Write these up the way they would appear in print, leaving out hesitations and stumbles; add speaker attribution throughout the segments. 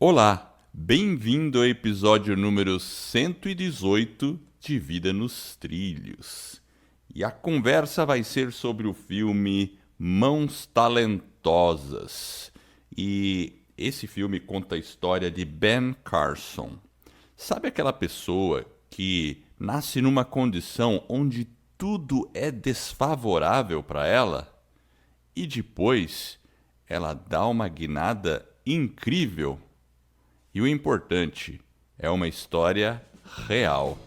Speaker 1: Olá, bem-vindo ao episódio número 118 de Vida nos Trilhos. E a conversa vai ser sobre o filme Mãos Talentosas. E esse filme conta a história de Ben Carson. Sabe aquela pessoa que nasce numa condição onde tudo é desfavorável para ela? E depois ela dá uma guinada incrível? E o importante, é uma história real.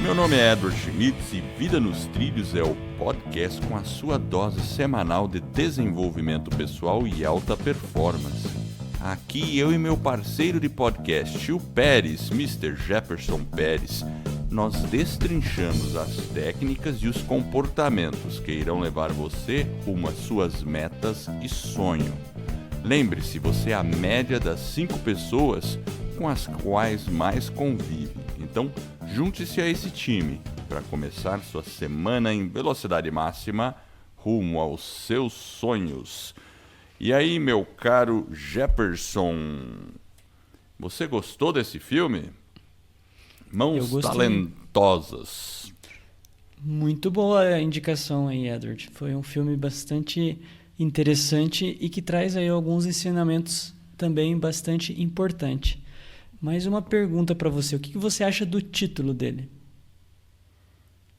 Speaker 1: Meu nome é Edward Schmitz e Vida nos Trilhos é o podcast com a sua dose semanal de desenvolvimento pessoal e alta performance. Aqui eu e meu parceiro de podcast, o Pérez, Mr. Jefferson Pérez, nós destrinchamos as técnicas e os comportamentos que irão levar você rumo às suas metas e sonho. Lembre-se, você é a média das 5 pessoas com as quais mais convive. Então, junte-se a esse time para começar sua semana em velocidade máxima rumo aos seus sonhos. E aí, meu caro Jefferson, você gostou desse filme? Mãos Talentosas.
Speaker 2: Muito boa a indicação aí, Edward. Foi um filme bastante interessante e que traz aí alguns ensinamentos também bastante importantes. Mais uma pergunta para você. O que você acha do título dele?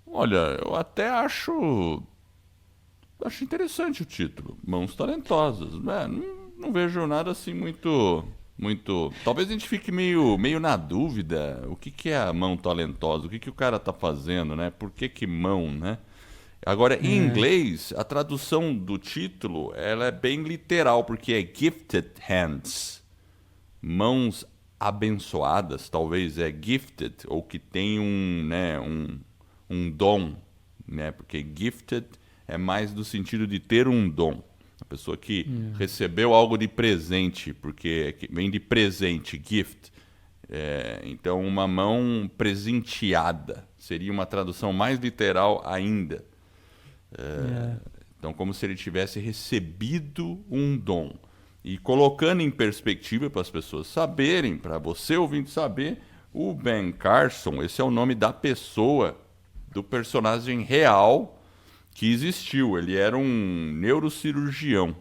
Speaker 1: Olha, eu até acho interessante o título. Mãos Talentosas. Não vejo nada assim muito. Talvez a gente fique meio na dúvida. O que é a mão talentosa? O que o cara tá fazendo, né? Por que mão, né? Agora, em inglês, a tradução do título ela é bem literal, porque é gifted hands. Mãos abençoadas, talvez é gifted, ou que tem um dom, né? Porque gifted é mais do sentido de ter um dom. A pessoa que recebeu algo de presente, porque vem de presente, gift. Então, uma mão presenteada seria uma tradução mais literal ainda. Então, como se ele tivesse recebido um dom. E colocando em perspectiva para as pessoas saberem, para você ouvindo saber, o Ben Carson, esse é o nome da pessoa, do personagem real que existiu. Ele era um neurocirurgião.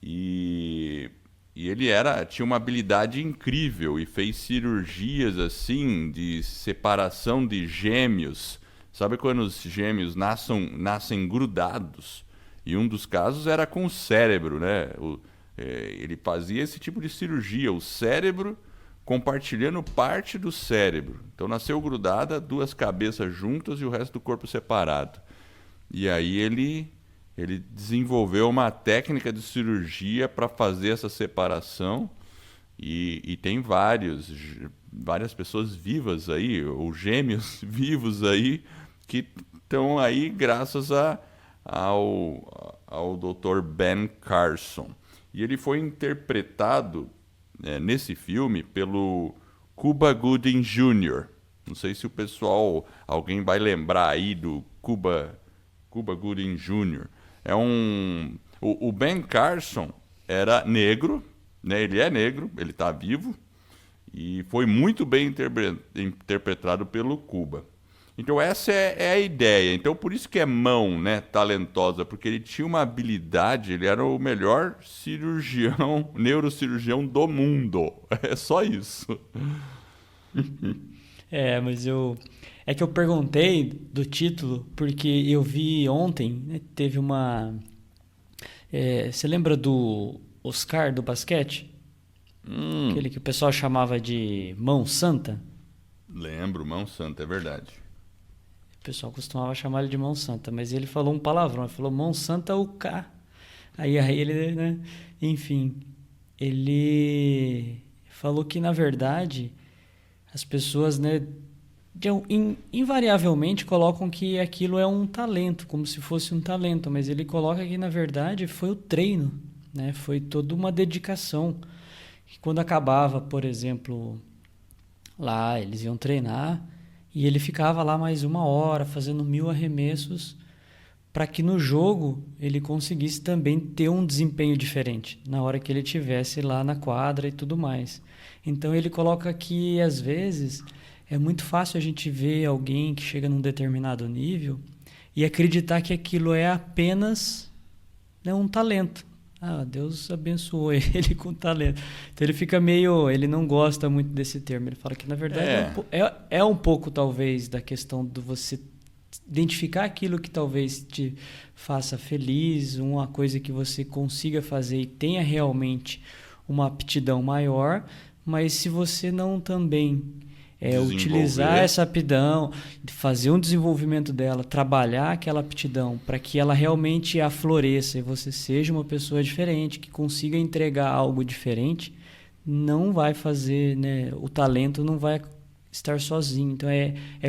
Speaker 1: E ele tinha uma habilidade incrível e fez cirurgias assim de separação de gêmeos. Sabe quando os gêmeos nascem grudados? E um dos casos era com o cérebro, né? Ele fazia esse tipo de cirurgia, o cérebro compartilhando parte do cérebro. Então nasceu grudada, 2 cabeças juntas e o resto do corpo separado. E aí ele desenvolveu uma técnica de cirurgia para fazer essa separação e tem várias pessoas vivas aí, ou gêmeos vivos aí, que estão aí graças ao Dr. Ben Carson. E ele foi interpretado nesse filme pelo Cuba Gooding Jr. Não sei se alguém vai lembrar aí do Cuba Gooding Jr. O Ben Carson era negro, né? Ele é negro, ele está vivo, e foi muito bem interpretado pelo Cuba. Então essa é a ideia. Então por isso que é mão, né, talentosa, porque ele tinha uma habilidade, ele era o melhor neurocirurgião do mundo. É só isso.
Speaker 2: Mas é que eu perguntei do título porque eu vi ontem, né, teve uma... você lembra do Oscar do basquete? Aquele que o pessoal chamava de Mão Santa?
Speaker 1: Lembro, Mão Santa, é verdade.
Speaker 2: O pessoal costumava chamar ele de Mão Santa, mas ele falou um palavrão, ele falou Mão Santa UK. Aí ele, né? Enfim, ele falou que, na verdade, as pessoas, né, invariavelmente colocam que aquilo é um talento, como se fosse um talento, mas ele coloca que, na verdade, foi o treino, né? Foi toda uma dedicação. E quando acabava, por exemplo, lá eles iam treinar e ele ficava lá mais 1 hora fazendo 1000 arremessos para que no jogo ele conseguisse também ter um desempenho diferente na hora que ele estivesse lá na quadra e tudo mais. Então ele coloca que às vezes é muito fácil a gente ver alguém que chega num determinado nível e acreditar que aquilo é apenas, né, um talento. Deus abençoou ele com talento. Então ele fica meio... Ele não gosta muito desse termo. Ele fala que, na verdade, é um pouco, talvez, da questão de você identificar aquilo que talvez te faça feliz, uma coisa que você consiga fazer e tenha realmente uma aptidão maior, mas se você não também utilizar essa aptidão, fazer um desenvolvimento dela, trabalhar aquela aptidão para que ela realmente afloreça e você seja uma pessoa diferente, que consiga entregar algo diferente, não vai fazer, né, o talento não vai estar sozinho. Então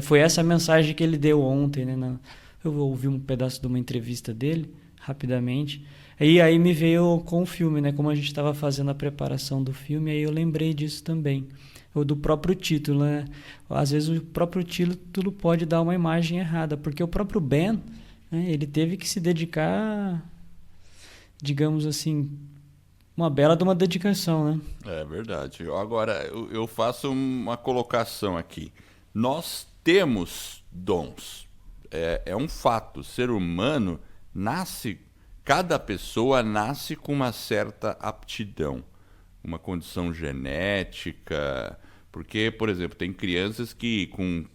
Speaker 2: foi essa a mensagem que ele deu ontem, né? Eu ouvi um pedaço de uma entrevista dele, rapidamente, e aí me veio com o filme, né? Como a gente estava fazendo a preparação do filme, aí eu lembrei disso também, ou do próprio título, né? Às vezes o próprio título pode dar uma imagem errada, porque o próprio Ben, né, ele teve que se dedicar, digamos assim, uma bela de uma dedicação, né?
Speaker 1: É verdade. Agora, eu faço uma colocação aqui. Nós temos dons. É um fato. O ser humano nasce... Cada pessoa nasce com uma certa aptidão. Uma condição genética. Porque, por exemplo, tem crianças que com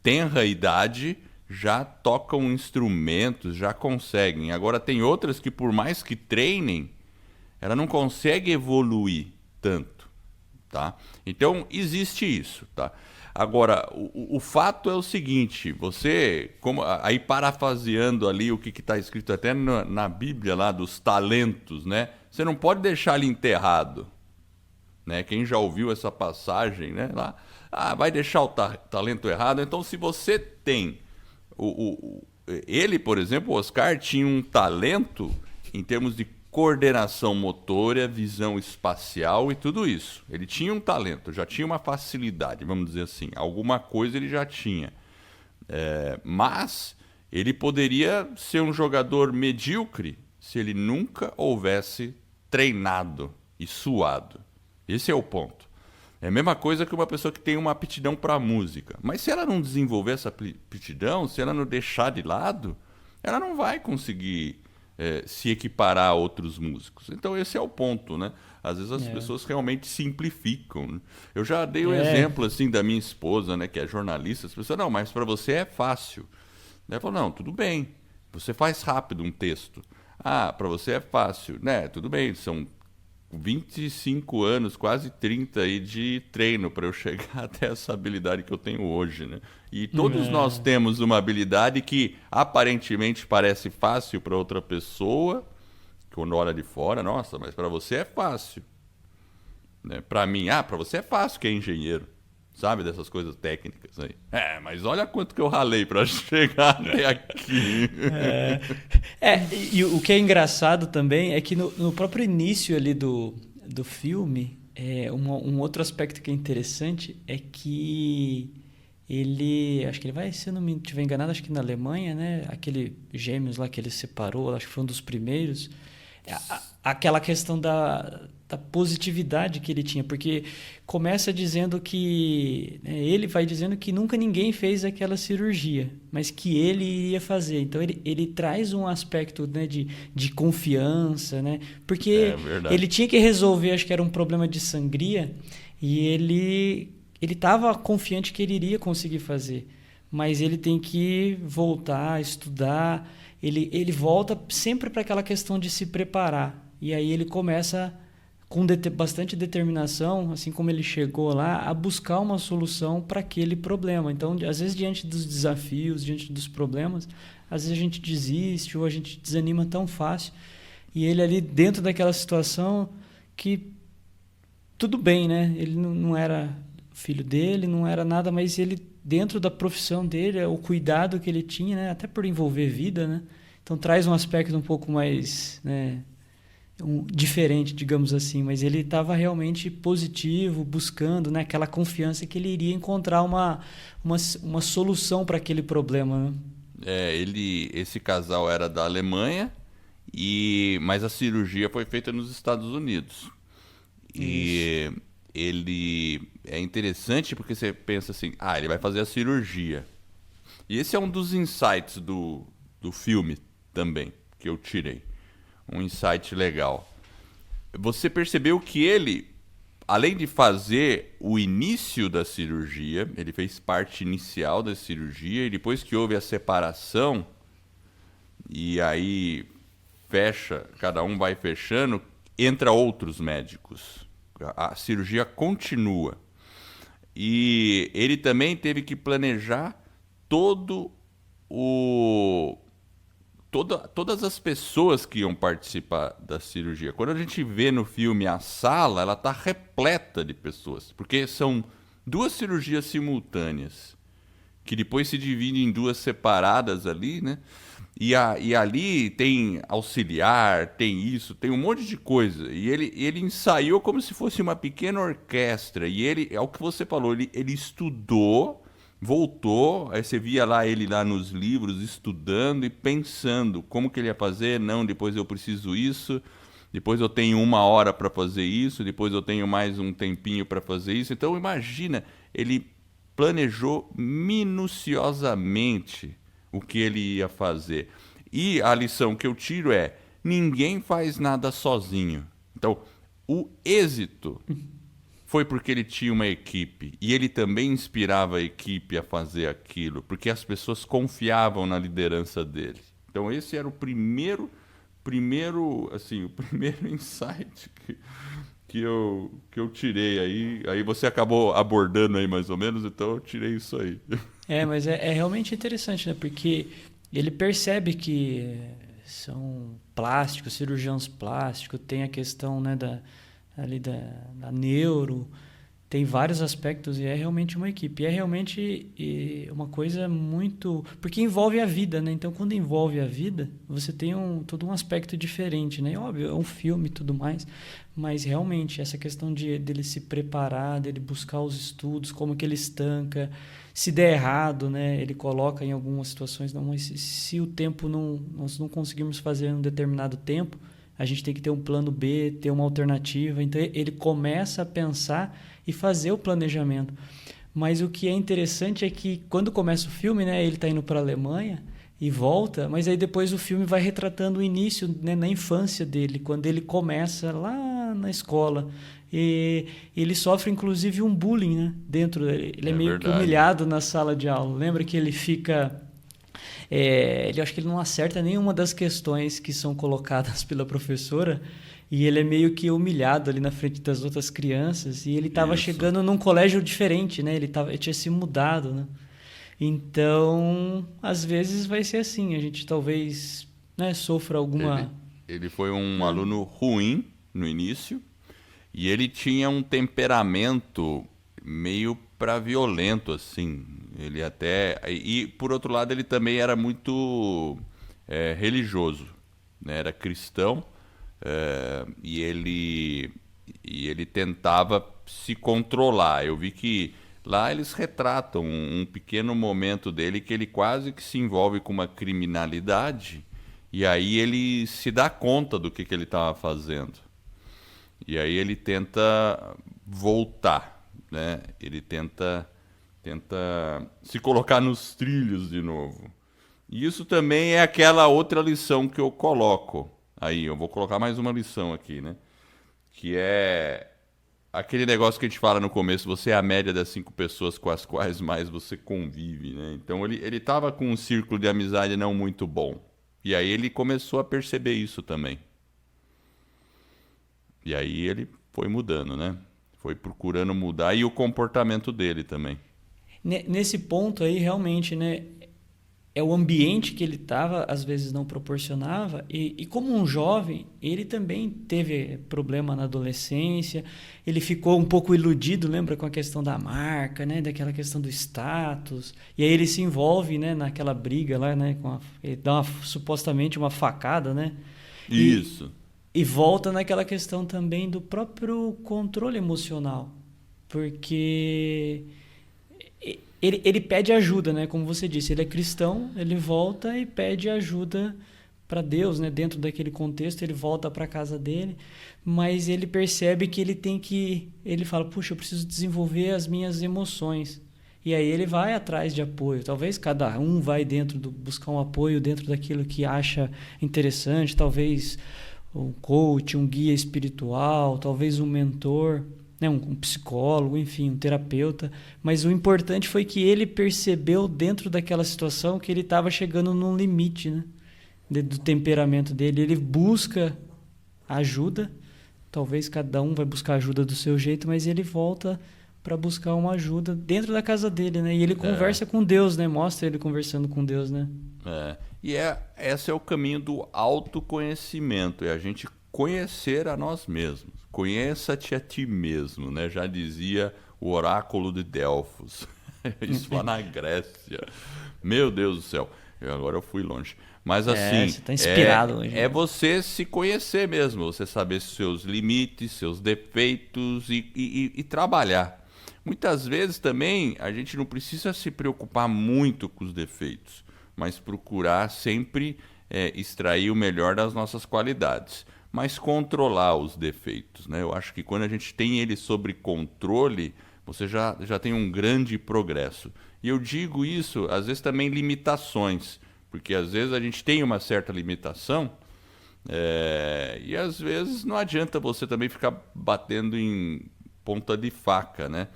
Speaker 1: tenra idade já tocam instrumentos, já conseguem. Agora, tem outras que, por mais que treinem, ela não consegue evoluir tanto, tá? Então, existe isso, tá? Agora, o fato é o seguinte, você, aí parafraseando ali o que está escrito até na Bíblia lá dos talentos, né? Você não pode deixar ele enterrado, né? Quem já ouviu essa passagem, né? Lá, vai deixar o talento errado. Então, se você tem... Ele, por exemplo, o Oscar, tinha um talento em termos de coordenação motora, visão espacial e tudo isso. Ele tinha um talento, já tinha uma facilidade, vamos dizer assim. Alguma coisa ele já tinha. Mas ele poderia ser um jogador medíocre se ele nunca houvesse treinado e suado. Esse é o ponto. É a mesma coisa que uma pessoa que tem uma aptidão para música. Mas se ela não desenvolver essa aptidão, se ela não deixar de lado, ela não vai conseguir se equiparar a outros músicos. Então esse é o ponto, né? Às vezes as pessoas realmente simplificam, né? Eu já dei o exemplo assim da minha esposa, né, que é jornalista. As pessoas, não, mas para você é fácil. Ela falou, não, tudo bem, você faz rápido um texto. Para você é fácil, né? Tudo bem, são 25 anos, quase 30 aí de treino para eu chegar até essa habilidade que eu tenho hoje, né? E todos nós temos uma habilidade que aparentemente parece fácil para outra pessoa, quando olha de fora, nossa, mas para você é fácil, né? Para mim, para você é fácil que é engenheiro, sabe, dessas coisas técnicas aí. Mas olha quanto que eu ralei para chegar até aqui.
Speaker 2: E o que é engraçado também é que no próprio início ali do filme, um outro aspecto que é interessante é que acho que ele vai, se eu não me estiver enganado, acho que na Alemanha, né, aquele Gêmeos lá que ele separou, acho que foi um dos primeiros, aquela questão da positividade que ele tinha, porque começa dizendo que, né, ele vai dizendo que nunca ninguém fez aquela cirurgia, mas que ele iria fazer. Então ele traz um aspecto, né, de confiança, né, porque ele tinha que resolver, acho que era um problema de sangria, e ele estava confiante que ele iria conseguir fazer, mas ele tem que voltar a estudar. Ele volta sempre para aquela questão de se preparar, e aí ele começa com bastante determinação, assim como ele chegou lá, a buscar uma solução para aquele problema. Então, às vezes, diante dos desafios, diante dos problemas, às vezes a gente desiste ou a gente desanima tão fácil. E ele ali dentro daquela situação que tudo bem, né? Ele não era filho dele, não era nada, mas ele, dentro da profissão dele, o cuidado que ele tinha, né? Até por envolver vida, né? Então traz um aspecto um pouco mais, né, diferente, digamos assim, mas ele estava realmente positivo, buscando, né, aquela confiança que ele iria encontrar uma solução para aquele problema, né?
Speaker 1: Esse casal era da Alemanha, mas a cirurgia foi feita nos Estados Unidos.
Speaker 2: Isso.
Speaker 1: E ele é interessante porque você pensa assim, ele vai fazer a cirurgia. E esse é um dos insights do filme também, que eu tirei. Um insight legal. Você percebeu que ele, além de fazer o início da cirurgia, ele fez parte inicial da cirurgia, e depois que houve a separação, e aí fecha, cada um vai fechando, entra outros médicos. A cirurgia continua. E ele também teve que planejar todo o todas as pessoas que iam participar da cirurgia. Quando a gente vê no filme a sala, ela está repleta de pessoas, porque são duas cirurgias simultâneas, que depois se dividem em duas separadas ali, né? E ali tem auxiliar, tem isso, tem um monte de coisa. E ele ensaiou como se fosse uma pequena orquestra. E ele, é o que você falou, ele estudou, voltou, aí você via ele lá nos livros, estudando e pensando como que ele ia fazer. Não, depois eu preciso isso, depois eu tenho 1 hora para fazer isso, depois eu tenho mais um tempinho para fazer isso. Então imagina, ele planejou minuciosamente o que ele ia fazer. E a lição que eu tiro é: ninguém faz nada sozinho. Então, o êxito foi porque ele tinha uma equipe. E ele também inspirava a equipe a fazer aquilo, porque as pessoas confiavam na liderança dele. Então, esse era o primeiro insight que eu tirei aí. Aí você acabou abordando aí mais ou menos, então eu tirei isso aí.
Speaker 2: Mas é realmente interessante, né? Porque ele percebe que são plásticos, cirurgiões plásticos, tem a questão, né, da neuro, tem vários aspectos e é realmente uma equipe. É realmente uma coisa muito... Porque envolve a vida, né? Então, quando envolve a vida, você tem todo um aspecto diferente, né? Óbvio, é um filme e tudo mais, mas realmente essa questão dele se preparar, dele buscar os estudos, como que ele estanca, se der errado, né? Ele coloca em algumas situações, não, mas se o tempo nós não conseguirmos fazer em um determinado tempo, a gente tem que ter um plano B, ter uma alternativa. Então, ele começa a pensar e fazer o planejamento. Mas o que é interessante é que quando começa o filme, né, ele está indo para a Alemanha e volta, mas aí depois o filme vai retratando o início, né, na infância dele, quando ele começa lá na escola. E ele sofre inclusive um bullying, né, dentro dele. Ele é meio
Speaker 1: verdade.
Speaker 2: que humilhado na sala de aula. Lembra que ele fica... ele acho que ele não acerta nenhuma das questões que são colocadas pela professora e ele é meio que humilhado ali na frente das outras crianças e ele estava chegando num colégio diferente, né? Ele tinha se mudado, né? Então, às vezes vai ser assim, a gente talvez, né, sofra alguma...
Speaker 1: Ele foi um aluno ruim no início e ele tinha um temperamento meio para violento, assim. Ele até... E, por outro lado, ele também era muito religioso, né? Era cristão, e ele tentava se controlar. Eu vi que lá eles retratam um pequeno momento dele que ele quase que se envolve com uma criminalidade e aí ele se dá conta do que ele estava fazendo. E aí ele tenta voltar, né? Ele tenta se colocar nos trilhos de novo. E isso também é aquela outra lição que eu coloco. Aí, eu vou colocar mais uma lição aqui, né? Que é aquele negócio que a gente fala no começo, você é a média das 5 pessoas com as quais mais você convive, né? Então ele estava com um círculo de amizade não muito bom. E aí ele começou a perceber isso também. E aí ele foi mudando, né? Foi procurando mudar e o comportamento dele também.
Speaker 2: Nesse ponto aí, realmente, né? É o ambiente que ele estava, às vezes não proporcionava. E como um jovem, ele também teve problema na adolescência. Ele ficou um pouco iludido, lembra, com a questão da marca, né? Daquela questão do status. E aí ele se envolve, né, naquela briga lá, né? Ele dá supostamente uma facada, né?
Speaker 1: Isso.
Speaker 2: E volta naquela questão também do próprio controle emocional. Porque ele pede ajuda, né? Como você disse, ele é cristão, ele volta e pede ajuda para Deus, né? Dentro daquele contexto, ele volta para a casa dele, mas ele percebe que ele fala, puxa, eu preciso desenvolver as minhas emoções. E aí ele vai atrás de apoio. Talvez cada um vai buscar um apoio dentro daquilo que acha interessante, talvez um coach, um guia espiritual, talvez um mentor, né, um psicólogo, enfim, um terapeuta. Mas o importante foi que ele percebeu dentro daquela situação que ele estava chegando num limite, né, do temperamento dele. Ele busca ajuda, talvez cada um vai buscar ajuda do seu jeito, mas ele volta para buscar uma ajuda dentro da casa dele, né? E ele conversa com Deus, né? Mostra ele conversando com Deus, né?
Speaker 1: Esse é o caminho do autoconhecimento, é a gente conhecer a nós mesmos. Conheça-te a ti mesmo, né? Já dizia o oráculo de Delfos. Isso lá na Grécia. Meu Deus do céu. Agora eu fui longe. Mas assim,
Speaker 2: você tá inspirado hoje.
Speaker 1: É você se conhecer mesmo, você saber seus limites, seus defeitos e trabalhar. Muitas vezes também a gente não precisa se preocupar muito com os defeitos, mas procurar sempre extrair o melhor das nossas qualidades, mas controlar os defeitos, né? Eu acho que quando a gente tem eles sob controle, você já tem um grande progresso. E eu digo isso, às vezes também limitações, porque às vezes a gente tem uma certa limitação e às vezes não adianta você também ficar batendo em ponta de faca, né?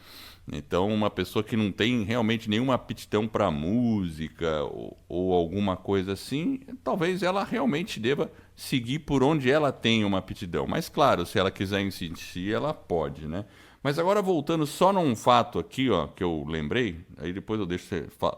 Speaker 1: Então, uma pessoa que não tem realmente nenhuma aptidão para música ou alguma coisa assim, talvez ela realmente deva seguir por onde ela tem uma aptidão. Mas, claro, se ela quiser insistir, ela pode, né? Mas agora, voltando só num fato aqui, ó, que eu lembrei, aí depois eu deixo você falar.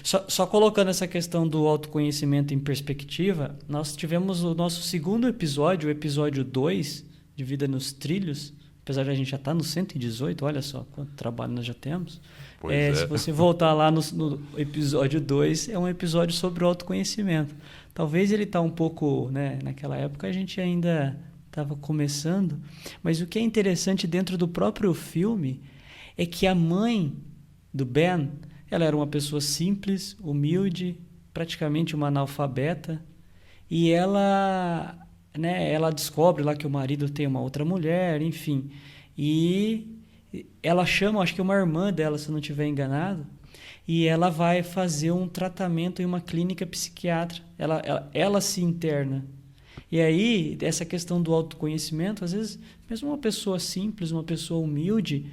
Speaker 2: Só colocando essa questão do autoconhecimento em perspectiva, nós tivemos o nosso segundo episódio, o episódio 2, de Vida nos Trilhos. Apesar de a gente já estar no 118, olha só quanto trabalho nós já temos. Se você voltar lá no episódio 2, é um episódio sobre o autoconhecimento. Talvez ele está um pouco, né, naquela época a gente ainda estava começando, mas o que é interessante dentro do próprio filme é que a mãe do Ben, ela era uma pessoa simples, humilde, praticamente uma analfabeta, e ela descobre lá que o marido tem uma outra mulher, enfim. E ela chama, acho que uma irmã dela, se eu não estiver enganado, e ela vai fazer um tratamento em uma clínica psiquiátrica. Ela se interna. E aí, essa questão do autoconhecimento, às vezes, mesmo uma pessoa simples, uma pessoa humilde,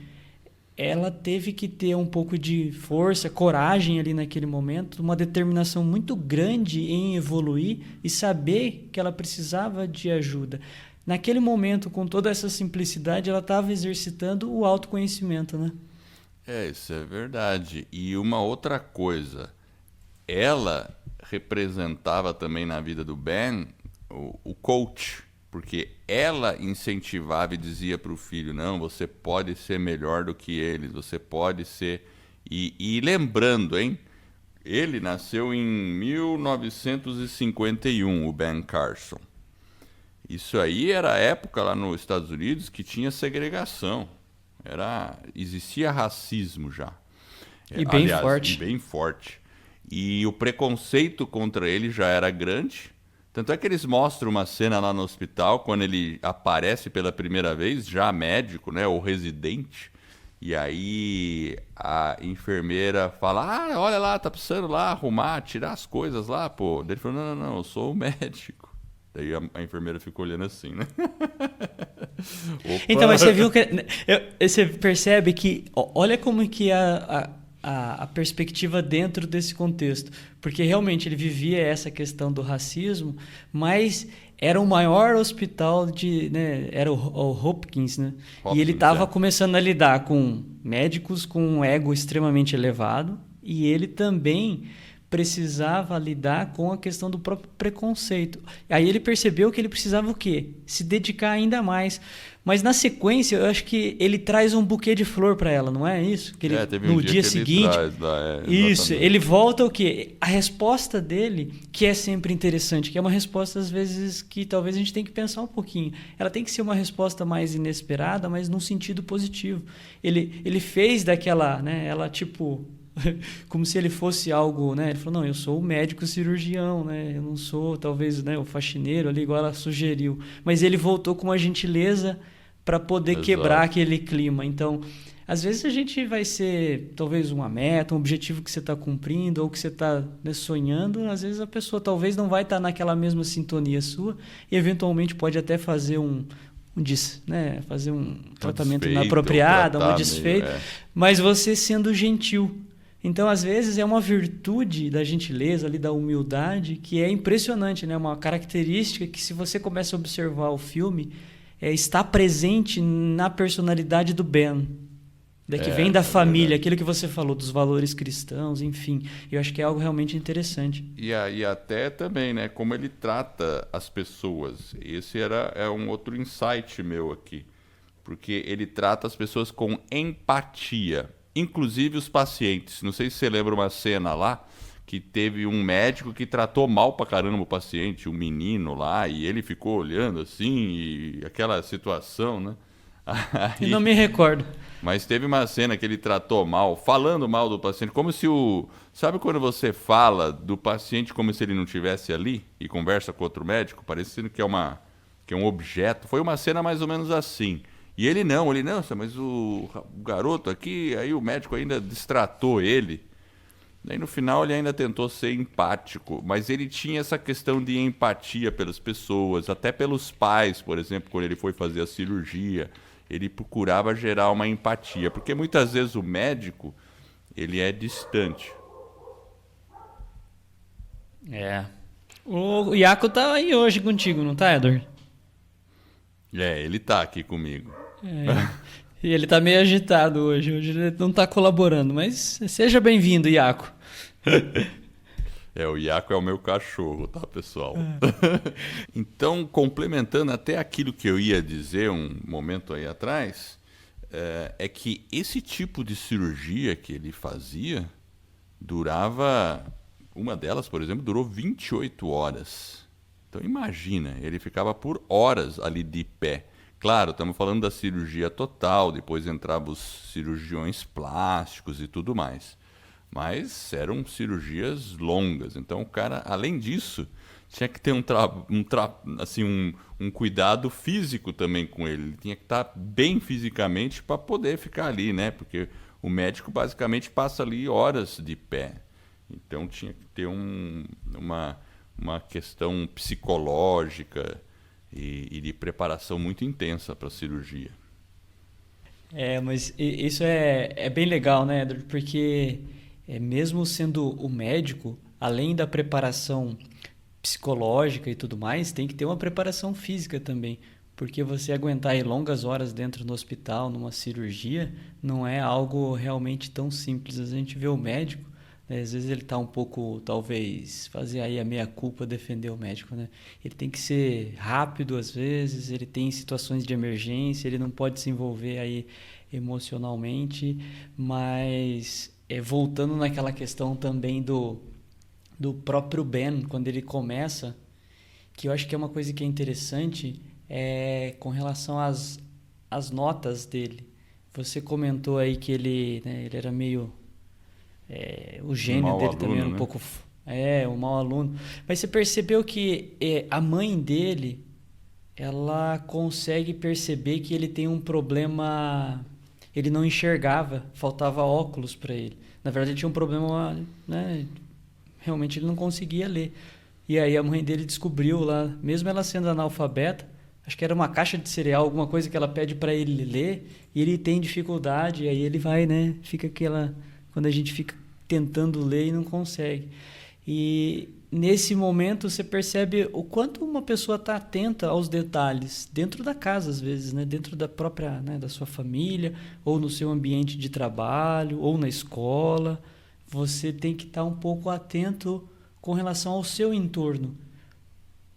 Speaker 2: ela teve que ter um pouco de força, coragem ali naquele momento, uma determinação muito grande em evoluir e saber que ela precisava de ajuda. Naquele momento, com toda essa simplicidade, ela estava exercitando o autoconhecimento, né?
Speaker 1: Isso é verdade. E uma outra coisa, ela representava também na vida do Ben o coach, porque ela incentivava e dizia para o filho, não, você pode ser melhor do que eles, você pode ser... E lembrando, hein, ele nasceu em 1951, o Ben Carson. Isso aí era a época lá nos Estados Unidos que tinha segregação. Existia racismo já.
Speaker 2: E bem forte.
Speaker 1: E bem forte. E o preconceito contra ele já era grande. Tanto é que eles mostram uma cena lá no hospital, quando ele aparece pela primeira vez, já médico, né, ou residente, e aí a enfermeira fala, olha lá, tá precisando lá arrumar, tirar as coisas lá, pô. Daí ele falou, não, eu sou o médico. Daí a enfermeira ficou olhando assim, né?
Speaker 2: Então, mas você viu que... Você percebe que... Olha como que a perspectiva dentro desse contexto. Porque realmente ele vivia essa questão do racismo, mas era o maior hospital era o Hopkins, né? E ele estava começando a lidar com médicos com um ego extremamente elevado, e ele também precisava lidar com a questão do próprio preconceito. Aí ele percebeu que ele precisava o quê? Se dedicar ainda mais. Mas na sequência, eu acho que ele traz um buquê de flor para ela, não é isso? Que ele,
Speaker 1: teve um
Speaker 2: no dia
Speaker 1: que
Speaker 2: seguinte.
Speaker 1: Ele traz lá,
Speaker 2: isso, ele volta o quê? A resposta dele, que é sempre interessante, que é uma resposta, às vezes, que talvez a gente tenha que pensar um pouquinho. Ela tem que ser uma resposta mais inesperada, mas num sentido positivo. Ele fez daquela, né? Ela, tipo, como se ele fosse algo, né? Ele falou, não, eu sou o médico cirurgião, né? Eu não sou, talvez, né, o faxineiro ali, igual ela sugeriu. Mas ele voltou com uma gentileza para poder quebrar aquele clima. Então, às vezes a gente vai ser, talvez, uma meta, um objetivo que você está cumprindo ou que você está, né, sonhando. Às vezes a pessoa talvez não vai estar naquela mesma sintonia sua e, eventualmente, pode até fazer fazer um tratamento inapropriado, um desfeito, mas você sendo gentil. Então, às vezes, é uma virtude da gentileza, ali, da humildade, que é impressionante, né? Uma característica que, se você começa a observar o filme, está presente na personalidade do Ben. Que vem da família, aquilo que você falou, dos valores cristãos, enfim. Eu acho que é algo realmente interessante.
Speaker 1: E até também, né, como ele trata as pessoas. Esse é um outro insight meu aqui. Porque ele trata as pessoas com empatia, inclusive os pacientes. Não sei se você lembra uma cena lá, que teve um médico que tratou mal pra caramba o paciente, um menino lá, e ele ficou olhando assim, e aquela situação, né?
Speaker 2: Eu não me recordo.
Speaker 1: Mas teve uma cena que ele tratou mal, falando mal do paciente, como se Sabe quando você fala do paciente como se ele não estivesse ali e conversa com outro médico, parecendo que é um objeto? Foi uma cena mais ou menos assim. E ele não, mas o garoto aqui, aí o médico ainda destratou ele. Daí no final ele ainda tentou ser empático, mas ele tinha essa questão de empatia pelas pessoas, até pelos pais, por exemplo, quando ele foi fazer a cirurgia. Ele procurava gerar uma empatia, porque muitas vezes o médico, ele é distante.
Speaker 2: O Iaco tá aí hoje contigo, não tá, Edward?
Speaker 1: Ele tá aqui comigo.
Speaker 2: E ele tá meio agitado hoje ele não tá colaborando, mas seja bem-vindo, Iaco.
Speaker 1: O Iaco é o meu cachorro, tá, pessoal? Então, complementando até aquilo que eu ia dizer um momento aí atrás, é que esse tipo de cirurgia que ele fazia durava... Uma delas, por exemplo, durou 28 horas. Então, imagina, ele ficava por horas ali de pé. Claro, estamos falando da cirurgia total, depois entravam os cirurgiões plásticos e tudo mais. Mas eram cirurgias longas. Então o cara, além disso, tinha que ter um cuidado físico também com ele. Ele tinha que estar bem fisicamente para poder ficar ali, né? Porque o médico basicamente passa ali horas de pé. Então tinha que ter uma questão psicológica e de preparação muito intensa para a cirurgia.
Speaker 2: Mas isso é bem legal, né, Edward? Porque mesmo sendo o médico, além da preparação psicológica e tudo mais, tem que ter uma preparação física também. Porque você aguentar aí longas horas dentro do hospital, numa cirurgia, não é algo realmente tão simples. A gente vê o médico, né, às vezes ele está um pouco, talvez, fazer aí a meia-culpa, defender o médico, né? Ele tem que ser rápido às vezes, ele tem situações de emergência, ele não pode se envolver aí emocionalmente, mas voltando naquela questão também do próprio Ben, quando ele começa, que eu acho que é uma coisa que é interessante, com relação às notas dele. Você comentou aí que ele era meio... o gênio dele também era um pouco... um mau aluno. Mas você percebeu que a mãe dele, ela consegue perceber que ele tem um problema... Ele não enxergava, faltava óculos para ele. Na verdade, ele tinha um problema, né? Realmente ele não conseguia ler. E aí a mãe dele descobriu lá, mesmo ela sendo analfabeta, acho que era uma caixa de cereal, alguma coisa que ela pede para ele ler, e ele tem dificuldade, e aí ele vai, né? Fica aquela... Quando a gente fica tentando ler e não consegue. E nesse momento você percebe o quanto uma pessoa está atenta aos detalhes, dentro da casa às vezes, né? Dentro da própria, né? Da sua família, ou no seu ambiente de trabalho, ou na escola. Você tem que estar um pouco atento com relação ao seu entorno,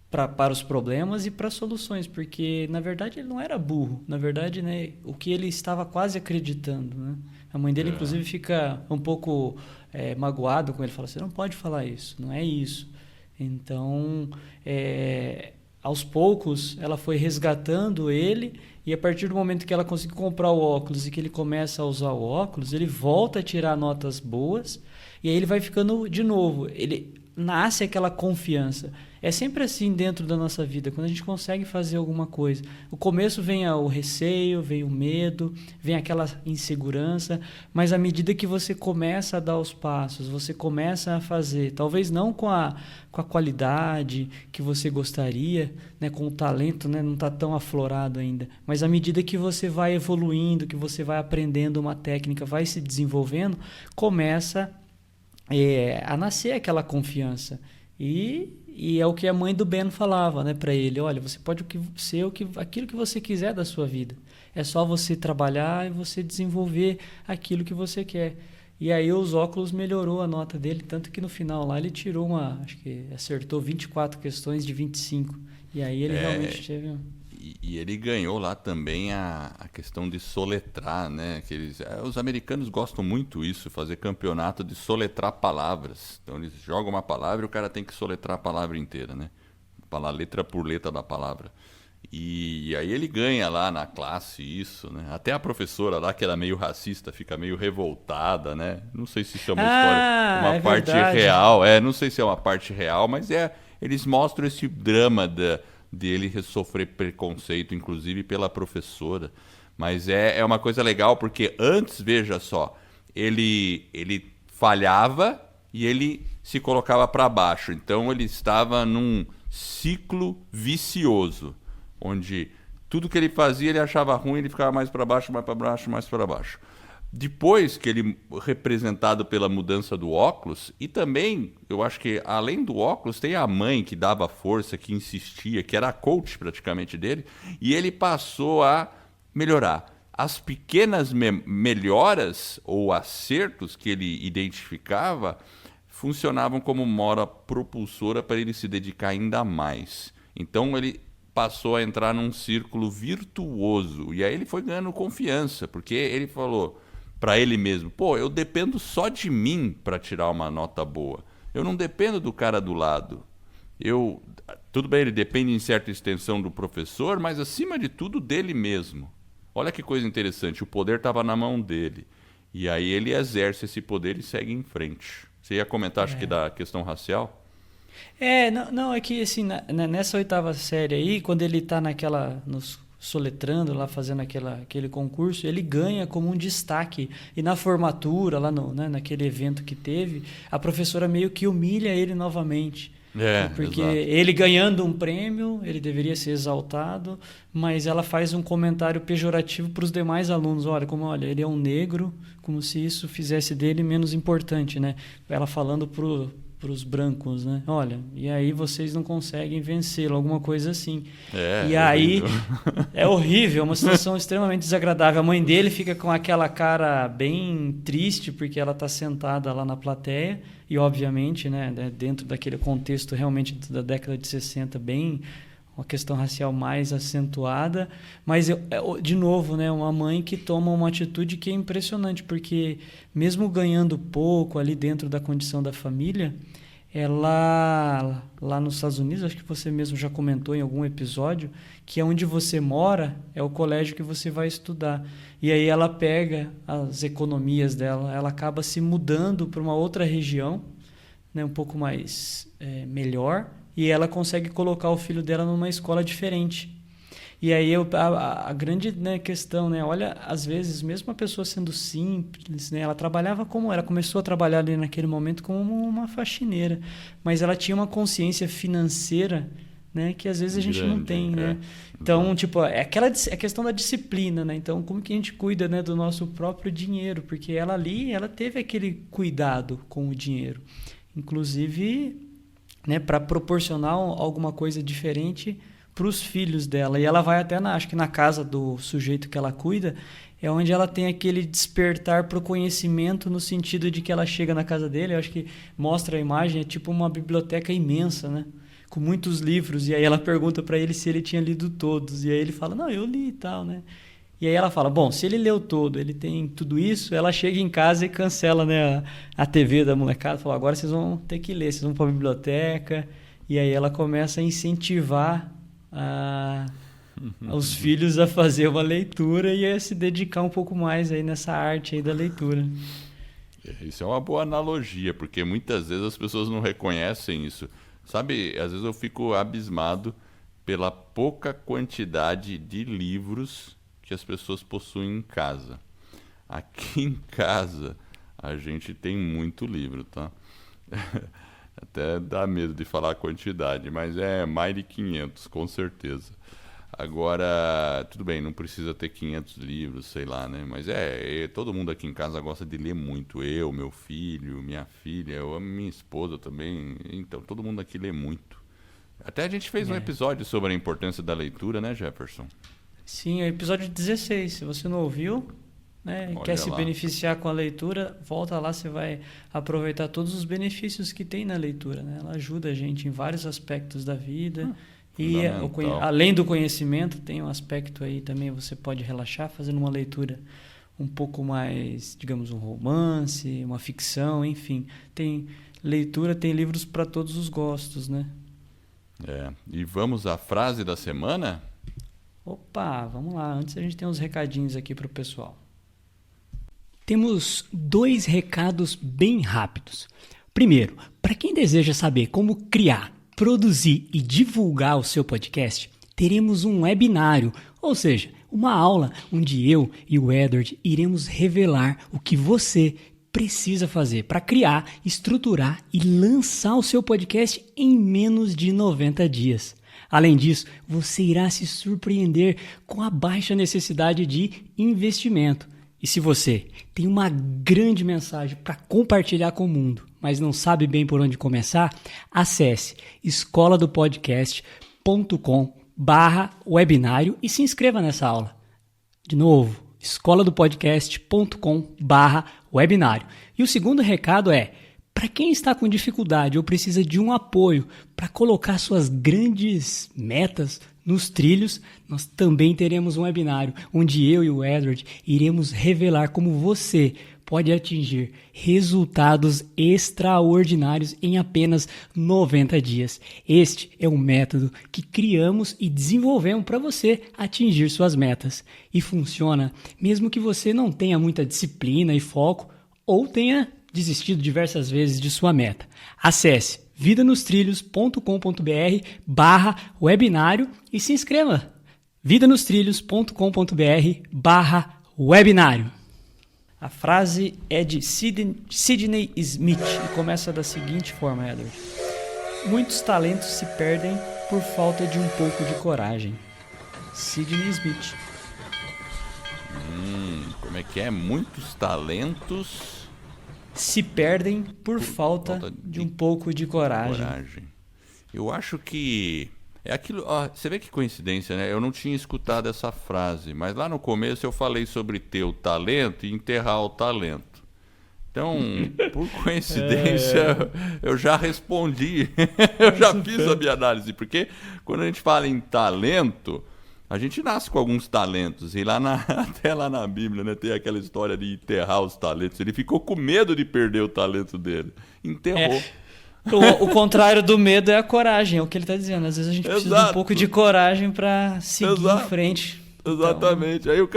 Speaker 2: para os problemas e para as soluções, porque na verdade ele não era burro, na verdade, né, o que ele estava quase acreditando, né? A mãe dele inclusive fica um pouco magoado com ele, fala, você não pode falar isso, não é isso. Então aos poucos ela foi resgatando ele, e a partir do momento que ela conseguiu comprar o óculos e que ele começa a usar o óculos, ele volta a tirar notas boas, e aí ele vai ficando de novo, ele nasce aquela confiança. É sempre assim dentro da nossa vida, quando a gente consegue fazer alguma coisa. O começo vem o receio, vem o medo, vem aquela insegurança, mas à medida que você começa a dar os passos, você começa a fazer, talvez não com a qualidade que você gostaria, né, com o talento, né, não está tão aflorado ainda, mas à medida que você vai evoluindo, que você vai aprendendo uma técnica, vai se desenvolvendo, começa a nascer aquela confiança. E é o que a mãe do Ben falava, né, para ele: olha, você pode ser aquilo que você quiser da sua vida. É só você trabalhar e você desenvolver aquilo que você quer. E aí os óculos melhorou a nota dele, tanto que no final lá ele tirou acho que acertou 24 questões de 25. E aí ele realmente teve...
Speaker 1: E ele ganhou lá também a questão de soletrar, né? Os americanos gostam muito disso, fazer campeonato de soletrar palavras. Então eles jogam uma palavra e o cara tem que soletrar a palavra inteira, né? Falar letra por letra da palavra. E aí ele ganha lá na classe isso, né? Até a professora lá, que era meio racista, fica meio revoltada, né? Não sei se isso é uma história, uma parte
Speaker 2: verdade.
Speaker 1: real. Não sei se é uma parte real, mas eles mostram esse drama dele sofrer preconceito, inclusive pela professora. Mas é uma coisa legal, porque antes, veja só, ele falhava e ele se colocava para baixo. Então ele estava num ciclo vicioso, onde tudo que ele fazia ele achava ruim, ele ficava mais para baixo, mais para baixo, mais para baixo. Depois que ele, representado pela mudança do óculos, e também, eu acho que além do óculos, tem a mãe que dava força, que insistia, que era a coach praticamente dele, e ele passou a melhorar. As pequenas melhoras ou acertos que ele identificava funcionavam como mola propulsora para ele se dedicar ainda mais. Então ele passou a entrar num círculo virtuoso, e aí ele foi ganhando confiança, porque ele falou para ele mesmo: pô, eu dependo só de mim para tirar uma nota boa. Eu não dependo do cara do lado. Tudo bem, ele depende em certa extensão do professor, mas acima de tudo dele mesmo. Olha que coisa interessante, o poder estava na mão dele. E aí ele exerce esse poder e segue em frente. Você ia comentar, acho que da questão racial?
Speaker 2: Não, é que assim, nessa 8ª série aí, quando ele tá soletrando lá, fazendo aquele concurso, ele ganha como um destaque. E na formatura, lá naquele evento que teve, a professora meio que humilha ele novamente. Porque
Speaker 1: exato.
Speaker 2: ele ganhando um prêmio, ele deveria ser exaltado, mas ela faz um comentário pejorativo para os demais alunos: olha, ele é um negro, como se isso fizesse dele menos importante, né? Ela falando para os brancos, né? Olha, e aí vocês não conseguem vencê-lo, alguma coisa assim. E aí é horrível, é uma situação extremamente desagradável. A mãe dele fica com aquela cara bem triste porque ela está sentada lá na plateia e, obviamente, né, dentro daquele contexto realmente da década de 60, bem uma questão racial mais acentuada, mas de novo, né, uma mãe que toma uma atitude que é impressionante, porque mesmo ganhando pouco ali dentro da condição da família, ela, lá nos Estados Unidos, acho que você mesmo já comentou em algum episódio, que é onde você mora, é o colégio que você vai estudar. E aí ela pega as economias dela, ela acaba se mudando para uma outra região, né, um pouco mais melhor, e ela consegue colocar o filho dela numa escola diferente. E aí a grande, né, questão, né, olha, às vezes, mesmo a pessoa sendo simples, né, ela começou a trabalhar ali naquele momento como uma faxineira, mas ela tinha uma consciência financeira, né, que às vezes a gente não tem, né? Então, tipo, é a questão da disciplina, né? Então, como que a gente cuida, né, do nosso próprio dinheiro? Porque ela teve aquele cuidado com o dinheiro. Inclusive, né, para proporcionar alguma coisa diferente para os filhos dela. E ela vai até, acho que na casa do sujeito que ela cuida, é onde ela tem aquele despertar para o conhecimento, no sentido de que ela chega na casa dele, eu acho que mostra a imagem, é tipo uma biblioteca imensa, né? Com muitos livros, e aí ela pergunta para ele se ele tinha lido todos, e aí ele fala: não, eu li e tal, né? E aí ela fala: bom, se ele leu todo, ele tem tudo isso, ela chega em casa e cancela, né, a TV da molecada, fala: agora vocês vão ter que ler, vocês vão para a biblioteca. E aí ela começa a incentivar os filhos a fazer uma leitura e a se dedicar um pouco mais aí nessa arte aí da leitura.
Speaker 1: Isso é uma boa analogia, porque muitas vezes as pessoas não reconhecem isso. Sabe, às vezes eu fico abismado pela pouca quantidade de livros que as pessoas possuem em casa. Aqui em casa a gente tem muito livro, tá? Até dá medo de falar a quantidade, mas é mais de 500, com certeza. Agora, tudo bem, não precisa ter 500 livros, sei lá, né? Mas todo mundo aqui em casa gosta de ler muito. Eu, meu filho, minha filha, minha esposa também. Então, todo mundo aqui lê muito. Até a gente fez um episódio sobre a importância da leitura, né, Jefferson?
Speaker 2: Sim, é o episódio 16. Se você não ouviu, né, quer se beneficiar com a leitura, volta lá, você vai aproveitar todos os benefícios que tem na leitura, né? Ela ajuda a gente em vários aspectos da vida. E além do conhecimento, tem um aspecto aí também, você pode relaxar fazendo uma leitura um pouco mais, digamos, um romance, uma ficção, enfim. Tem livros para todos os gostos, né?
Speaker 1: E vamos à frase da semana?
Speaker 2: Opa, vamos lá. Antes a gente tem uns recadinhos aqui para o pessoal. Temos 2 recados bem rápidos. Primeiro, para quem deseja saber como criar, produzir e divulgar o seu podcast, teremos um webinário, ou seja, uma aula onde eu e o Edward iremos revelar o que você precisa fazer para criar, estruturar e lançar o seu podcast em menos de 90 dias. Além disso, você irá se surpreender com a baixa necessidade de investimento. E se você tem uma grande mensagem para compartilhar com o mundo, mas não sabe bem por onde começar, acesse escoladopodcast.com/webinário e se inscreva nessa aula. De novo, escoladopodcast.com/webinário. E o segundo recado é, para quem está com dificuldade ou precisa de um apoio para colocar suas grandes metas nos trilhos, nós também teremos um webinário onde eu e o Edward iremos revelar como você pode atingir resultados extraordinários em apenas 90 dias. Este é um método que criamos e desenvolvemos para você atingir suas metas. E funciona mesmo que você não tenha muita disciplina e foco ou tenha desistido diversas vezes de sua meta. Acesse vidanostrilhos.com.br/webinário e se inscreva. vidanostrilhos.com.br/webinário. A frase é de Sidney Smith e começa da seguinte forma, Edward. Muitos talentos se perdem por falta de um pouco de coragem. Sidney Smith.
Speaker 1: Como é que é? Muitos talentos
Speaker 2: se perdem por falta de um pouco de coragem.
Speaker 1: Eu acho que é aquilo. Você vê que coincidência, né? Eu não tinha escutado essa frase, mas lá no começo eu falei sobre ter o talento e enterrar o talento. Então, por coincidência, eu já respondi, eu já fiz a minha análise, porque quando a gente fala em talento, a gente nasce com alguns talentos, e até lá na Bíblia, né, tem aquela história de enterrar os talentos. Ele ficou com medo de perder o talento dele. Enterrou.
Speaker 2: O contrário do medo é a coragem, é o que ele está dizendo. Às vezes a gente precisa de um pouco de coragem para seguir em frente.
Speaker 1: Exatamente. Então... Aí o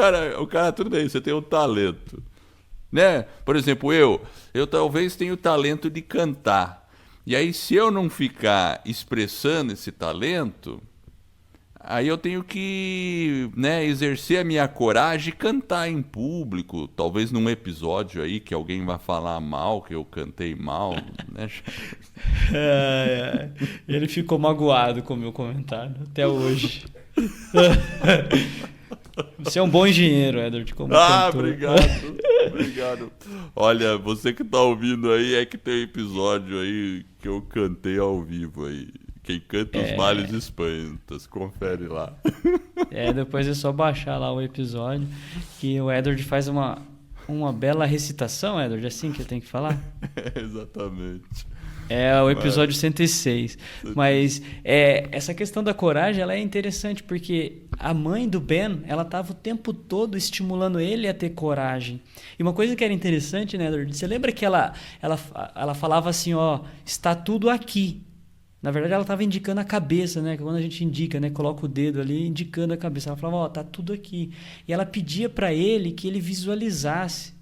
Speaker 1: cara, tudo bem, você tem um talento. Né? Por exemplo, eu talvez tenha o talento de cantar. E aí, se eu não ficar expressando esse talento... Aí eu tenho que, né, exercer a minha coragem e cantar em público, talvez num episódio aí que alguém vai falar mal, que eu cantei mal, né?
Speaker 2: Ele ficou magoado com o meu comentário até hoje. Você é um bom engenheiro, Edward, como cantor.
Speaker 1: Obrigado. Olha, você que tá ouvindo aí, é que tem um episódio aí que eu cantei ao vivo aí. Quem canta os males espantas, confere lá.
Speaker 2: Depois é só baixar lá o episódio, que o Edward faz uma bela recitação, Edward, é assim que eu tenho que falar?
Speaker 1: Exatamente.
Speaker 2: É o episódio 106. Mas essa questão da coragem, ela é interessante, porque a mãe do Ben, ela estava o tempo todo estimulando ele a ter coragem. E uma coisa que era interessante, né, Edward? Você lembra que ela falava assim, está tudo aqui. Na verdade, ela estava indicando a cabeça, né? Quando a gente indica, né? Coloca o dedo ali, indicando a cabeça. Ela falava, tá tudo aqui. E ela pedia para ele que ele visualizasse,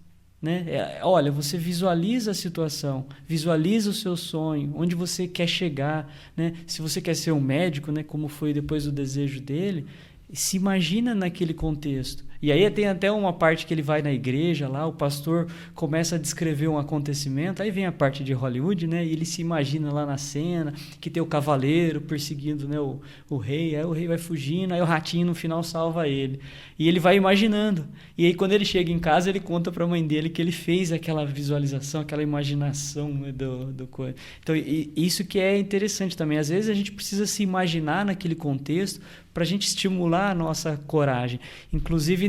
Speaker 2: né? Olha, você visualiza a situação, visualiza o seu sonho, onde você quer chegar, né? Se você quer ser um médico, né? Como foi depois o desejo dele, se imagina naquele contexto. E aí tem até uma parte que ele vai na igreja lá, o pastor começa a descrever um acontecimento, aí vem a parte de Hollywood, né? E ele se imagina lá na cena, que tem o cavaleiro perseguindo, né, o rei, aí o rei vai fugindo, aí o ratinho no final salva ele. E ele vai imaginando. E aí quando ele chega em casa, ele conta para a mãe dele que ele fez aquela visualização, aquela imaginação, né, do coisa. Então, isso que é interessante também. Às vezes a gente precisa se imaginar naquele contexto para a gente estimular a nossa coragem. Inclusive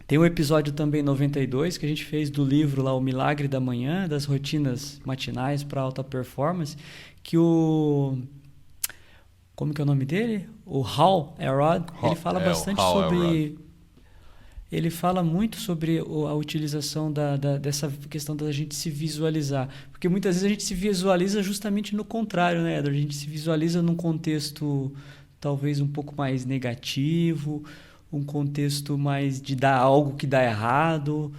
Speaker 2: tem um episódio também 92 que a gente fez do livro lá O Milagre da Manhã, das rotinas matinais para alta performance, que como que é o nome dele? O Hal Elrod, ele fala bastante sobre... Ele fala muito sobre a utilização dessa questão da gente se visualizar. Porque muitas vezes a gente se visualiza justamente no contrário, né, Edward? A gente se visualiza num contexto talvez um pouco mais negativo, um contexto mais de dar algo que dá errado,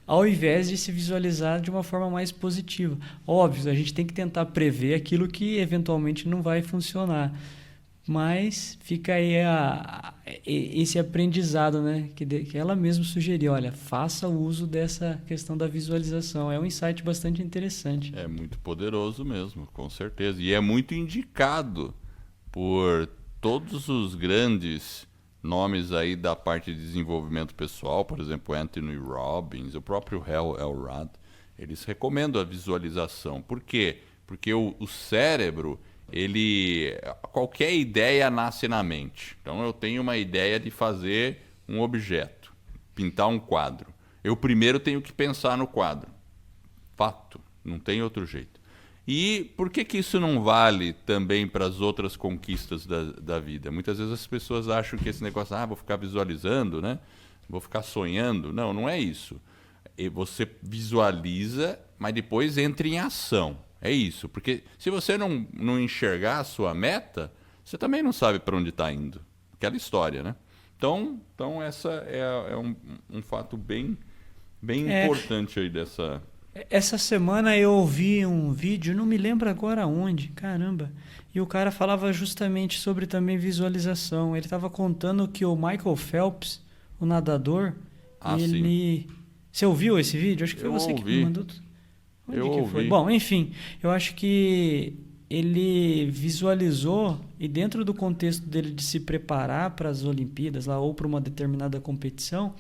Speaker 2: ao invés de se visualizar de uma forma mais positiva. Óbvio, a gente tem que tentar prever aquilo que eventualmente não vai funcionar. Mas fica aí esse aprendizado, né? Que ela mesma sugeriu. Olha, faça o uso dessa questão da visualização. É um insight bastante interessante.
Speaker 1: É muito poderoso mesmo, com certeza. E é muito indicado por todos os grandes nomes aí da parte de desenvolvimento pessoal, por exemplo, Anthony Robbins, o próprio Hal Elrod, eles recomendam a visualização. Por quê? Porque o cérebro, qualquer ideia nasce na mente. Então eu tenho uma ideia de fazer um objeto, pintar um quadro. Eu primeiro tenho que pensar no quadro. Fato, não tem outro jeito. E por que isso não vale também para as outras conquistas da vida? Muitas vezes as pessoas acham que esse negócio, vou ficar visualizando, né? Vou ficar sonhando. Não, não é isso. E você visualiza, mas depois entra em ação. É isso. Porque se você não enxergar a sua meta, você também não sabe para onde está indo. Aquela história, né? Então essa é um fato bem importante aí dessa...
Speaker 2: Essa semana eu ouvi um vídeo, não me lembro agora onde, caramba. E o cara falava justamente sobre também visualização. Ele estava contando que o Michael Phelps, o nadador, ele...
Speaker 1: Sim.
Speaker 2: Você ouviu esse vídeo? Acho que foi você que me mandou. Onde que foi? Bom, enfim, eu acho que ele visualizou, e dentro do contexto dele de se preparar para as Olimpíadas lá, ou para uma determinada competição,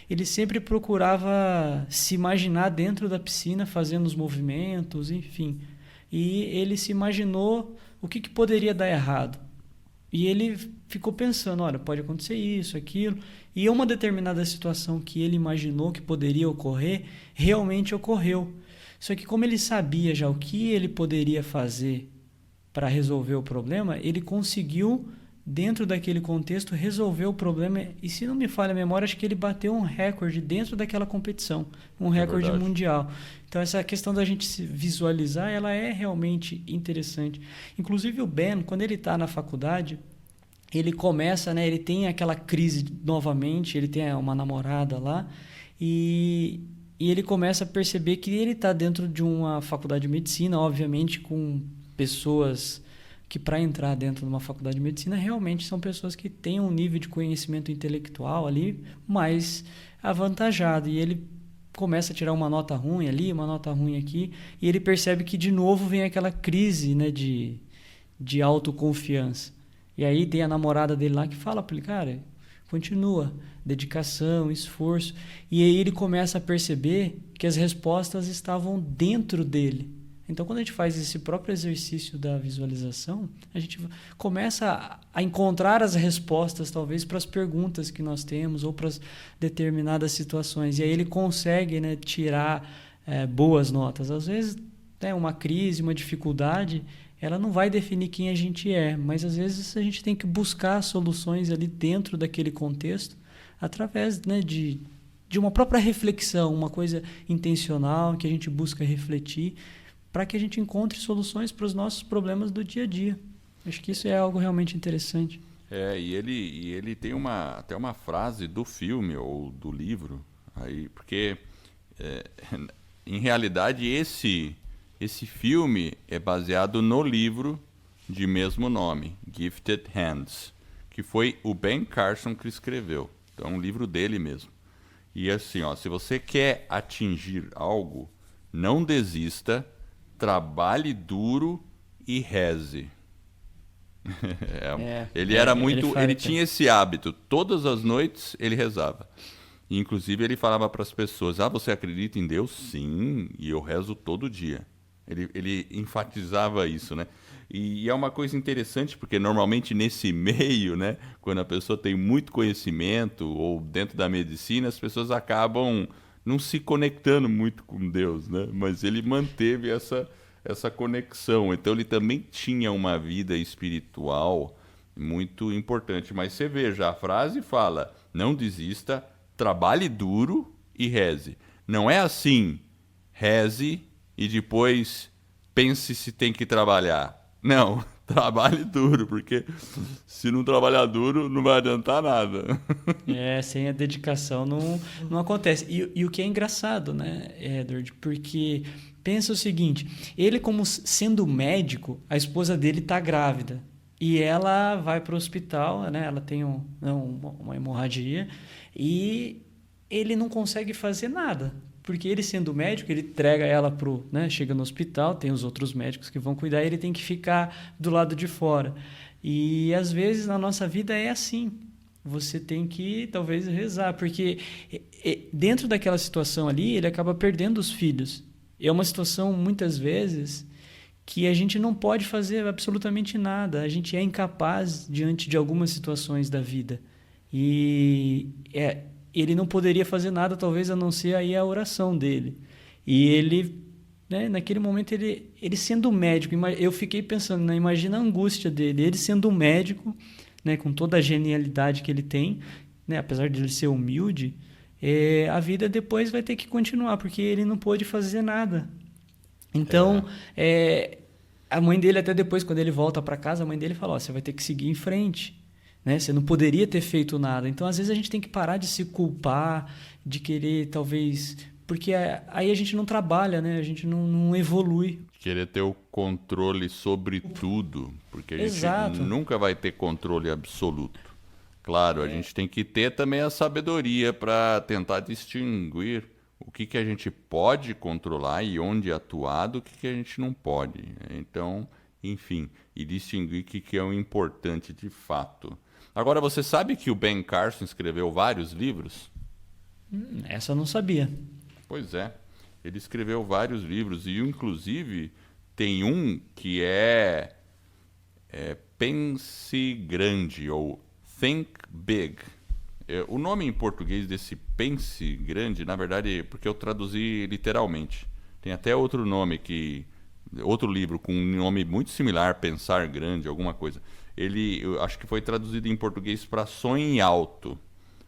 Speaker 2: ele sempre procurava se imaginar dentro da piscina fazendo os movimentos, enfim. E ele se imaginou o que poderia dar errado. E ele ficou pensando, olha, pode acontecer isso, aquilo. E uma determinada situação que ele imaginou que poderia ocorrer, realmente ocorreu. Só que como ele sabia já o que ele poderia fazer para resolver o problema, ele conseguiu, dentro daquele contexto, resolver o problema. E se não me falha a memória, acho que ele bateu um recorde dentro daquela competição, um recorde mundial. Então essa questão da gente se visualizar, ela é realmente interessante. Inclusive o Ben, quando ele está na faculdade, ele começa, né, ele tem aquela crise novamente, ele tem uma namorada lá, e ele começa a perceber que ele está dentro de uma faculdade de medicina, obviamente com pessoas que, para entrar dentro de uma faculdade de medicina, realmente são pessoas que têm um nível de conhecimento intelectual ali mais avantajado. E ele começa a tirar uma nota ruim ali, uma nota ruim aqui, e ele percebe que de novo vem aquela crise, né, de autoconfiança. E aí tem a namorada dele lá que fala para ele, cara, continua, dedicação, esforço. E aí ele começa a perceber que as respostas estavam dentro dele. Então, quando a gente faz esse próprio exercício da visualização, a gente começa a encontrar as respostas, talvez, para as perguntas que nós temos ou para as determinadas situações. E aí ele consegue, né, tirar boas notas. Às vezes, né, uma crise, uma dificuldade, ela não vai definir quem a gente é, mas às vezes a gente tem que buscar soluções ali dentro daquele contexto, através, né, de uma própria reflexão, uma coisa intencional que a gente busca refletir, para que a gente encontre soluções para os nossos problemas do dia a dia. Acho que isso é algo realmente interessante.
Speaker 1: E ele tem até uma frase do filme ou do livro, aí, porque em realidade esse filme é baseado no livro de mesmo nome, Gifted Hands, que foi o Ben Carson que escreveu. Então é um livro dele mesmo. E assim, se você quer atingir algo, não desista, trabalhe duro e reze. Ele tinha esse hábito, todas as noites ele rezava. Inclusive ele falava para as pessoas: você acredita em Deus? Sim, e eu rezo todo dia. Ele enfatizava isso, né? E é uma coisa interessante, porque normalmente nesse meio, né, quando a pessoa tem muito conhecimento, ou dentro da medicina, as pessoas acabam não se conectando muito com Deus, né? Mas ele manteve essa conexão. Então ele também tinha uma vida espiritual muito importante. Mas você veja, a frase fala: não desista, trabalhe duro e reze. Não é assim, reze e depois pense se tem que trabalhar. Não, trabalhe duro, porque se não trabalhar duro não vai adiantar nada.
Speaker 2: Sem a dedicação não acontece. E o que é engraçado, né, Edward? Porque pensa o seguinte: ele, como sendo médico, a esposa dele está grávida. E ela vai para o hospital, né? Ela tem uma hemorragia e ele não consegue fazer nada. Porque ele, sendo médico, ele entrega ela chega no hospital, tem os outros médicos que vão cuidar, e ele tem que ficar do lado de fora. E às vezes na nossa vida é assim. Você tem que talvez rezar, porque dentro daquela situação ali, ele acaba perdendo os filhos. É uma situação, muitas vezes, que a gente não pode fazer absolutamente nada. A gente é incapaz diante de algumas situações da vida. E ele não poderia fazer nada, talvez, a não ser aí a oração dele. E ele, né, naquele momento, ele sendo médico, eu fiquei pensando, né, imagina a angústia dele, ele sendo um médico, né, com toda a genialidade que ele tem, né, apesar de ele ser humilde, a vida depois vai ter que continuar, porque ele não pôde fazer nada. Então, a mãe dele, até depois, quando ele volta para casa, a mãe dele fala: você vai ter que seguir em frente. Né? Você não poderia ter feito nada. Então, às vezes, a gente tem que parar de se culpar, de querer, talvez... Porque aí a gente não trabalha, né? A gente não evolui.
Speaker 1: Querer ter o controle sobre tudo, porque a gente nunca vai ter controle absoluto. Claro, a gente tem que ter também a sabedoria para tentar distinguir o que a gente pode controlar e onde atuar do que a gente não pode. Então, enfim, e distinguir o que é o importante de fato. Agora, você sabe que o Ben Carson escreveu vários livros?
Speaker 2: Essa eu não sabia.
Speaker 1: Pois é. Ele escreveu vários livros e, inclusive, tem um que é Pense Grande, ou Think Big. O nome em português desse Pense Grande, na verdade, porque eu traduzi literalmente. Tem até outro nome outro livro com um nome muito similar, Pensar Grande, alguma coisa. Eu acho que foi traduzido em português para Sonhe Alto,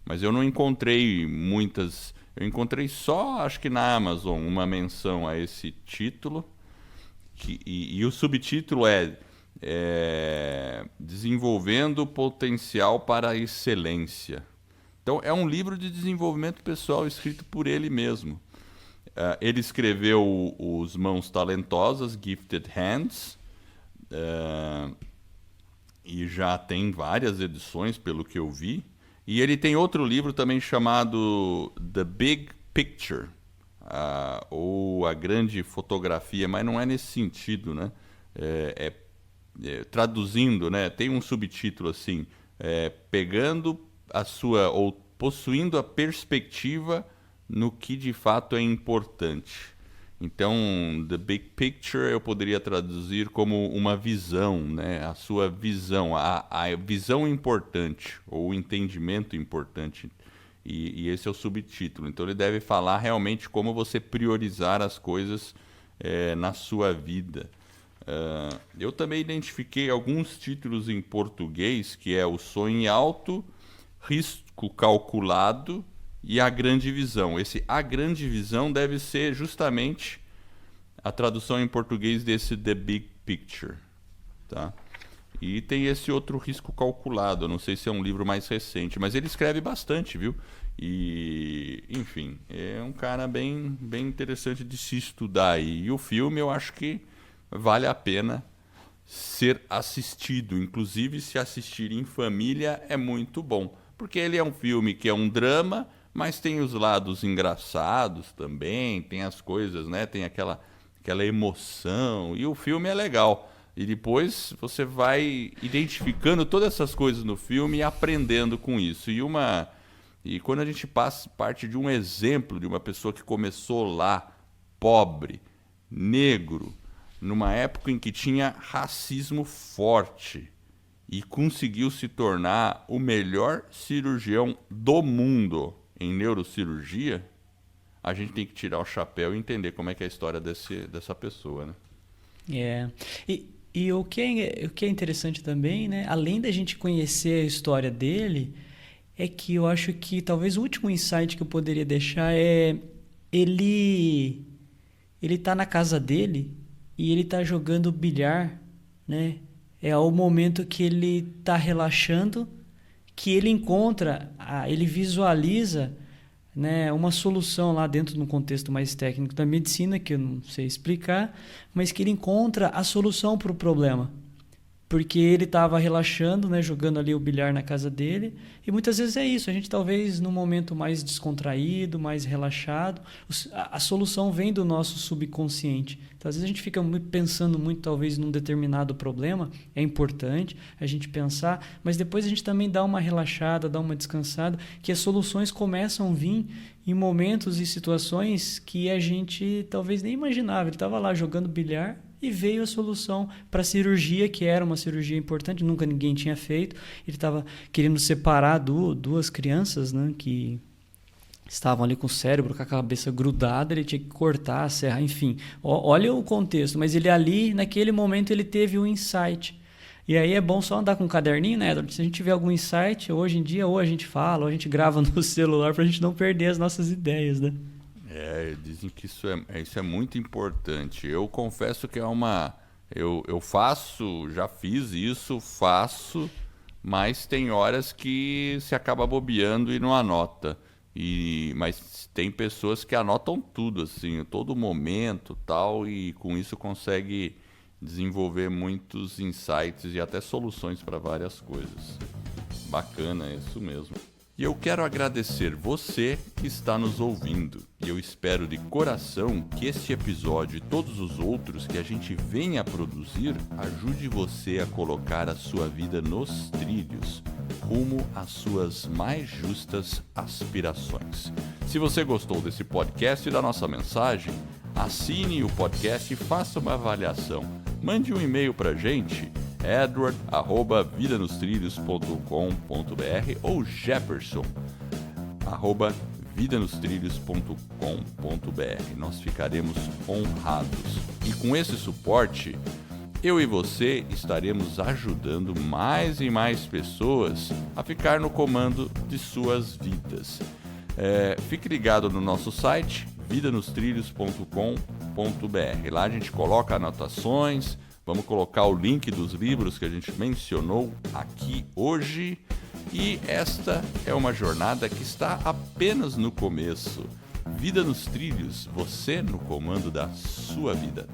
Speaker 1: mas eu não encontrei muitas. Eu encontrei só, acho que na Amazon, uma menção a esse título, e o subtítulo é Desenvolvendo Potencial para a Excelência. Então, é um livro de desenvolvimento pessoal escrito por ele mesmo. Ele escreveu Os Mãos Talentosas, Gifted Hands, e já tem várias edições, pelo que eu vi. E ele tem outro livro também chamado The Big Picture, ou A Grande Fotografia, mas não é nesse sentido, né? Traduzindo, né? Tem um subtítulo assim, pegando ou possuindo a perspectiva no que de fato é importante. Então, The Big Picture eu poderia traduzir como uma visão, né? A sua visão, a visão importante, ou o entendimento importante. E esse é o subtítulo. Então, ele deve falar realmente como você priorizar as coisas na sua vida. Eu também identifiquei alguns títulos em português, que é O Sonho Alto, Risco Calculado e A Grande Visão. A Grande Visão deve ser justamente a tradução em português desse The Big Picture, tá? E tem esse outro Risco Calculado, eu não sei se é um livro mais recente, mas ele escreve bastante, viu? E, enfim, é um cara bem interessante de se estudar aí. E o filme eu acho que vale a pena ser assistido, inclusive se assistir em família é muito bom, porque ele é um filme que é um drama, mas tem os lados engraçados também, tem as coisas, né? Tem aquela emoção, e o filme é legal. E depois você vai identificando todas essas coisas no filme e aprendendo com isso. E quando a gente parte de um exemplo de uma pessoa que começou lá, pobre, negro, numa época em que tinha racismo forte e conseguiu se tornar o melhor cirurgião do mundo em neurocirurgia, a gente tem que tirar o chapéu e entender como é que é a história dessa pessoa, né?
Speaker 2: E o que é interessante também, né? Além da gente conhecer a história dele, é que eu acho que talvez o último insight que eu poderia deixar é ele tá na casa dele e ele tá jogando bilhar, né? É o momento que ele tá relaxando, que ele encontra, ele visualiza, né, uma solução lá dentro de um contexto mais técnico da medicina, que eu não sei explicar, mas que ele encontra a solução para o problema. Porque ele estava relaxando, né, jogando ali o bilhar na casa dele. E muitas vezes é isso. A gente talvez num momento mais descontraído, mais relaxado, a solução vem do nosso subconsciente. Então, às vezes a gente fica pensando muito talvez num determinado problema. É importante a gente pensar, mas depois a gente também dá uma relaxada, dá uma descansada, que as soluções começam a vir em momentos e situações que a gente talvez nem imaginava. Ele estava lá jogando bilhar e veio a solução para a cirurgia, que era uma cirurgia importante, nunca ninguém tinha feito. Ele estava querendo separar duas crianças, né, que estavam ali com o cérebro, com a cabeça grudada, ele tinha que cortar, serrar, enfim. Olha o contexto, mas ele ali, naquele momento, ele teve um insight. E aí é bom só andar com um caderninho, né, Edward? Se a gente tiver algum insight, hoje em dia, ou a gente fala, ou a gente grava no celular para a gente não perder as nossas ideias, né?
Speaker 1: Dizem que isso é muito importante. Eu confesso que eu já fiz isso, mas tem horas que se acaba bobeando e não anota. Mas tem pessoas que anotam tudo, assim, todo momento, tal, e com isso consegue desenvolver muitos insights e até soluções para várias coisas. Bacana, é isso mesmo. E eu quero agradecer você que está nos ouvindo. E eu espero de coração que este episódio e todos os outros que a gente venha a produzir ajude você a colocar a sua vida nos trilhos, rumo às suas mais justas aspirações. Se você gostou desse podcast e da nossa mensagem, assine o podcast e faça uma avaliação. Mande um e-mail para a gente, edward@vidanostrilhos.com.br ou jefferson@vidanostrilhos.com.br. Nós ficaremos honrados. E com esse suporte, eu e você estaremos ajudando mais e mais pessoas a ficar no comando de suas vidas. Fique ligado no nosso site, vidanostrilhos.com.br. Lá a gente coloca anotações. Vamos colocar o link dos livros que a gente mencionou aqui hoje. E esta é uma jornada que está apenas no começo. Vida nos Trilhos, você no comando da sua vida.